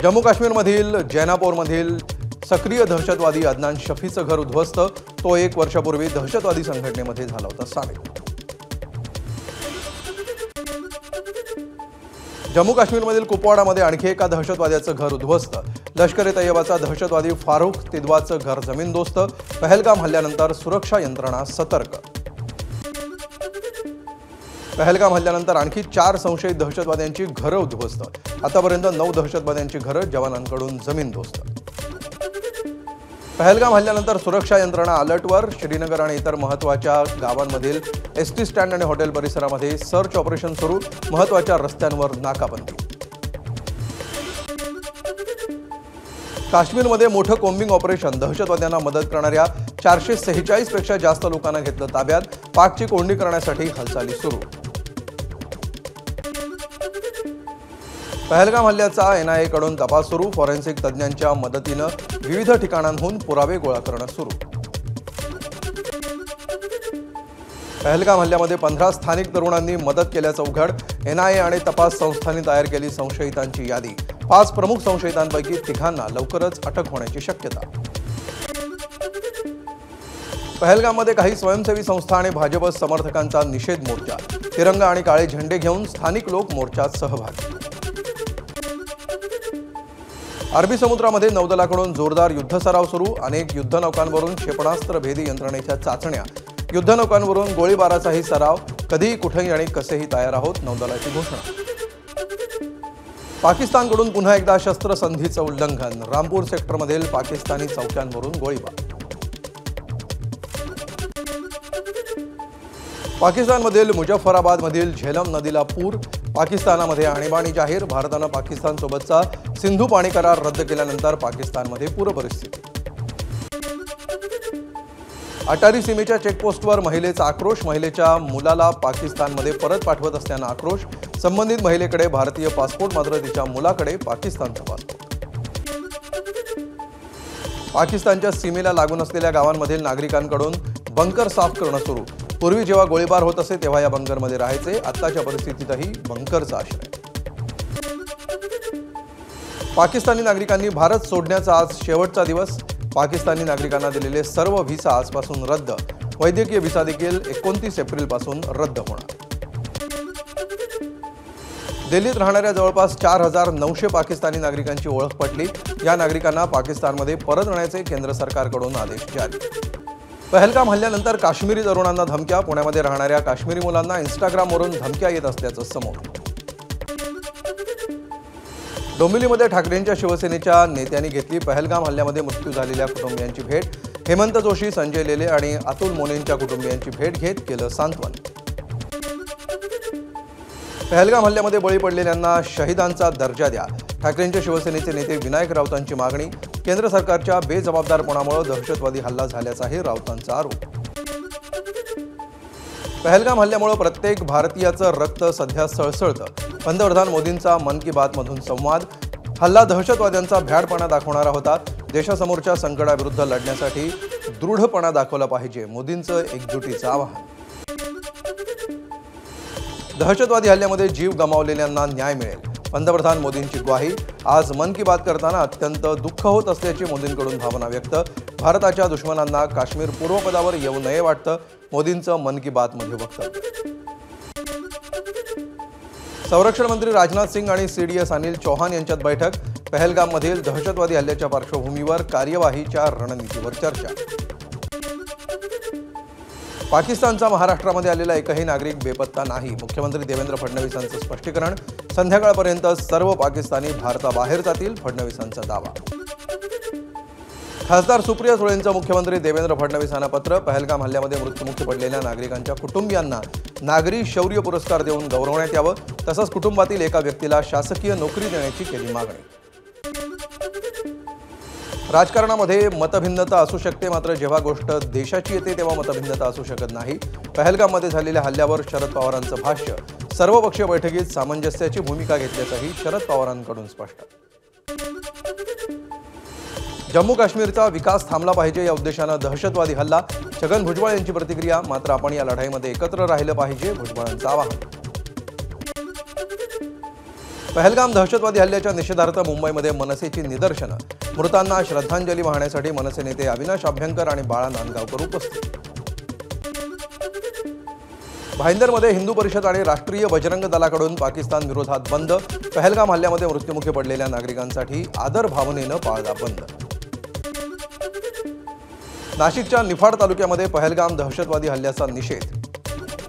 जम्मू काश्मीरमधील जैनापोरमधील सक्रिय दहशतवादी अदनान शफीचं घर उद्ध्वस्त। तो 1 वर्षापूर्वी दहशतवादी संघटनेमध्ये झाला होता सामील। जम्मू काश्मीरमधील कुपवाडामध्ये आणखी एका दहशतवाद्याचं घर उद्ध्वस्त। लष्कर-ए-तैयबाचा दहशतवादी फारूक तिदवाचं घर जमीनदोस्त। पहलगाम हल्ल्यानंतर सुरक्षा यंत्रणा सतर्क। पहलगाम हल्ल्यानंतर आणखी 4 संशयित दहशतवाद्यांची घरं उद्ध्वस्त। आतापर्यंत 9 दहशतवाद्यांची घरं जवानांकडून जमीनदोस्त। पहलगाम हल्ल्यानंतर सुरक्षा यंत्रणा अलर्टवर। श्रीनगर आणि इतर महत्त्वाच्या गावांमधील एसटी स्टँड आणि हॉटेल परिसरामध्ये सर्च ऑपरेशन सुरू। महत्त्वाच्या रस्त्यांवर नाकाबंदी। काश्मीरमध्ये मोठं कोम्बिंग ऑपरेशन। दहशतवाद्यांना मदत करणाऱ्या 446 पेक्षा जास्त लोकांना घेतलं ताब्यात। पाकची कोंडी करण्यासाठी हालचाली सुरू। पहलगाम हल्ल्याचा NIA कडून तपास सुरू। फॉरेन्सिक तज्ज्ञांच्या मदतीनं विविध ठिकाणांहून पुरावे गोळा करणं सुरू। पहलगाम हल्ल्यामध्ये 15 स्थानिक तरुणांनी मदत केल्याचं उघड। NIA आणि तपास संस्थांनी तयार केली संशयितांची यादी। 5 प्रमुख संशयितांपैकी 3 लवकरच अटक होण्याची शक्यता। पहलगाममध्ये काही स्वयंसेवी संस्था आणि भाजप समर्थकांचा निषेध मोर्चा। तिरंगा आणि काळे झेंडे घेऊन स्थानिक लोक मोर्चात सहभागी। अरबी समुद्रामध्ये नौदलाकडून जोरदार युद्धसराव सुरू। अनेक युद्धनौकांवरून क्षेपणास्त्र भेदी यंत्रणेच्या चाचण्या। युद्धनौकांवरून गोळीबाराचाही सराव। कधीही कुठेही आणि कसेही तयार आहोत, नौदलाची घोषणा। पाकिस्तानकडून पुन्हा एकदा शस्त्रसंधीचं उल्लंघन। रामपूर सेक्टरमधील पाकिस्तानी चौक्यांवरून गोळीबार। पाकिस्तानमधील मुजफ्फराबादमधील झेलम नदीला पूर। पाकिस्तानामध्ये आणीबाणी जाहीर। भारतानं पाकिस्तानसोबतचा सिंधू पाणी करार रद्द केल्यानंतर पाकिस्तानमध्ये पूरपरिस्थिती। अटारी सीमेच्या चेकपोस्टवर महिलेचा आक्रोश। महिलेच्या मुलाला पाकिस्तानमध्ये परत पाठवत असल्यानं आक्रोश। संबंधित महिलेकडे भारतीय पासपोर्ट, मात्र तिच्या मुलाकडे पाकिस्तानचा पासपोर्ट। पाकिस्तानच्या सीमेला लागून असलेल्या गावांमधील नागरिकांकडून बंकर साफ करणं सुरू। पूर्वी जेव्हा गोळीबार होत असे तेव्हा या बंकरमध्ये राहायचे। आत्ताच्या परिस्थितीतही बंकरचा आश्रय। पाकिस्तानी नागरिकांनी भारत सोडण्याचा आज शेवटचा दिवस। पाकिस्तानी नागरिकांना दिलेले सर्व व्हिसा आजपासून रद्द। वैद्यकीय व्हिसा देखील 29 एप्रिलपासून रद्द होणार। दिल्लीत राहणाऱ्या जवळपास 4900 पाकिस्तानी नागरिकांची ओळख पटली। या नागरिकांना पाकिस्तानमध्ये परत आणण्याचे केंद्र सरकारकडून आदेश जारी। पहलगाम हल्ल्यानंतर काश्मीरी तरुणांना धमक्या। पुण्यामध्ये राहणाऱ्या काश्मीरी मुलांना इंस्टाग्रामवरून धमक्या येत असल्याचं समोर। डोंबिवलीमध्ये ठाकरेंच्या शिवसेनेच्या नेत्यांनी घेतली पहलगाम हल्ल्यामध्ये मृत्यू झालेल्या कुटुंबियांची भेट। हेमंत जोशी, संजय लेले आणि अतुल मोनेंच्या कुटुंबियांची भेट घेत केलं सांत्वन। पहलगाम हल्ल्यामध्ये बळी पडलेल्यांना शहीदांचा दर्जा द्या। ठाकरेंच्या शिवसेनेचे नेते विनायक राऊतांची मागणी। केंद्र सरकारच्या बेजबाबदारपणामुळे दहशतवादी हल्ला झाल्याचाही राऊतांचा आरोप। पहलगाम हल्ल्यामुळे प्रत्येक भारतीयाचं रक्त सध्या सळसळतं। पंतप्रधान मोदींचा मन की बात मधून संवाद। हल्ला दहशतवाद्यांचा भ्याडपणा दाखवणारा होता। देशासमोरच्या संकटाविरुद्ध लढण्यासाठी दृढपणा दाखवला पाहिजे, मोदींचं एकजुटीचं आवाहन। दहशतवादी हल्ल्यामध्ये जीव गमावलेल्यांना न्याय मिळेल, पंतप्रधान मोदींची ग्वाही। आज मन की बात करताना अत्यंत दुःख होत असल्याची मोदींकडून भावना व्यक्त। भारताच्या दुश्मनांना काश्मीर पूर्वपदावर येऊ नये वाटतं, मोदींचं मन की बात मध्ये वक्तव्य। संरक्षण मंत्री राजनाथ सिंग आणि CDS अनिल चौहान यांच्यात बैठक। पहलगाममधील दहशतवादी हल्ल्याच्या पार्श्वभूमीवर कार्यवाहीच्या रणनीतीवर चर्चा। पाकिस्तानचा महाराष्ट्रामध्ये आलेला एकही नागरिक बेपत्ता नाही, मुख्यमंत्री देवेंद्र फडणवीसांचं स्पष्टीकरण। संध्याकाळपर्यंत सर्व पाकिस्तानी भारताबाहेर जातील, फडणवीसांचा दावा। खासदार सुप्रिया सुळेंचं मुख्यमंत्री देवेंद्र फडणवीसांना पत्र। पहलगाम हल्ल्यामध्ये मृत्युमुखी पडलेल्या नागरिकांच्या कुटुंबियांना नागरी शौर्य पुरस्कार देऊन गौरवण्यात यावं, तसंच कुटुंबातील एका व्यक्तीला शासकीय नोकरी देण्याची केली मागणी। राजकारणामध्ये मतभिन्नता असू शकते, मात्र जेव्हा गोष्ट देशाची येते तेव्हा मतभिन्नता असू शकत नाही। पहलगाममध्ये झालेल्या हल्ल्यावर शरद पवारांचं भाष्य। सर्वपक्षीय बैठकीत सामंजस्याची भूमिका घेतल्याचंही शरद पवारांकडून स्पष्ट। जम्मू काश्मीरचा विकास थांबला पाहिजे या उद्देशानं दहशतवादी हल्ला। छगन भुजबळ यांची प्रतिक्रिया। मात्र आपण या लढाईमध्ये एकत्र राहिलं पाहिजे, भुजबळांचं आवाहन। पहलगाम दहशतवादी हल्ल्याच्या निषेधार्थ मुंबईमध्ये मनसेची निदर्शनं। मृतांना श्रद्धांजली वाहण्यासाठी मनसे नेते अविनाश अभ्यंकर आणि बाळा नांदगावकर उपस्थित। भाईंदरमध्ये हिंदू परिषद आणि राष्ट्रीय बजरंग दलाकडून पाकिस्तान विरोधात बंद। पहलगाम हल्ल्यामध्ये मृत्युमुखी पडलेल्या नागरिकांसाठी आदर भावनेनं पाळला बंद। नाशिकच्या निफाड तालुक्यामध्ये पहलगाम दहशतवादी हल्ल्याचा निषेध।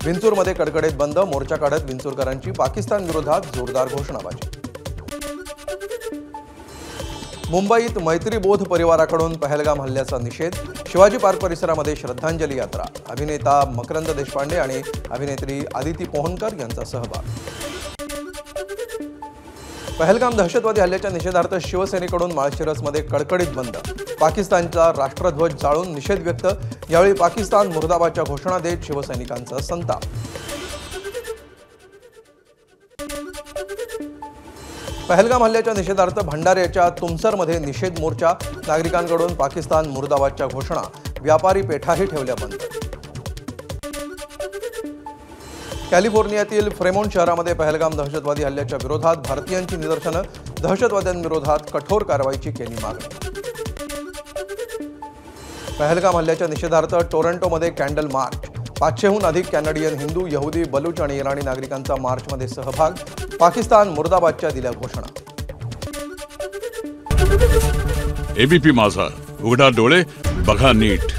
विंचूरमध्ये कडकडीत बंद। मोर्चा काढत विंचूरकरांची पाकिस्तान विरोधात जोरदार घोषणाबाजी। मुंबईत मैत्रीबोध परिवाराकडून पहलगाम हल्ल्याचा निषेध। शिवाजी पार्क परिसरामध्ये श्रद्धांजली यात्रा। अभिनेता मकरंद देशपांडे आणि अभिनेत्री आदिती पोहनकर यांचा सहभाग। पहलगाम दहशतवादी हल्ल्याच्या निषेधार्थ शिवसेनेकडून माळशिरसमध्ये कडकडीत बंद। पाकिस्तानचा राष्ट्रध्वज जाळून निषेध व्यक्त। यावेळी पाकिस्तान मुर्दाबादच्या घोषणा देत शिवसैनिकांचा संताप। पहलगाम हल्ल्याच्या निषेधार्थ भंडाऱ्याच्या तुमसरमध्ये निषेध मोर्चा। नागरिकांकडून पाकिस्तान मुर्दाबादच्या घोषणा। व्यापारी पेठाही ठेवल्या बंद। कॅलिफोर्नियातील फ्रेमोंट शहरामध्ये पहलगाम दहशतवादी हल्ल्याच्या विरोधात भारतीयांची निदर्शनं। दहशतवाद्यांविरोधात कठोर कारवाईची केली मागणी। पहलगाम हल्ल्याच्या निषेधार्थ टोरंटोमध्ये कॅन्डल मार्च। 500हून अधिक कॅनडियन हिंदू, यहुदी, बलूच आणि इराणी नागरिकांचा मार्चमध्ये सहभाग। पाकिस्तान मुर्दाबादच्या दिल्या घोषणा। एबीपी माझा, उघडा डोळे बघा नीट।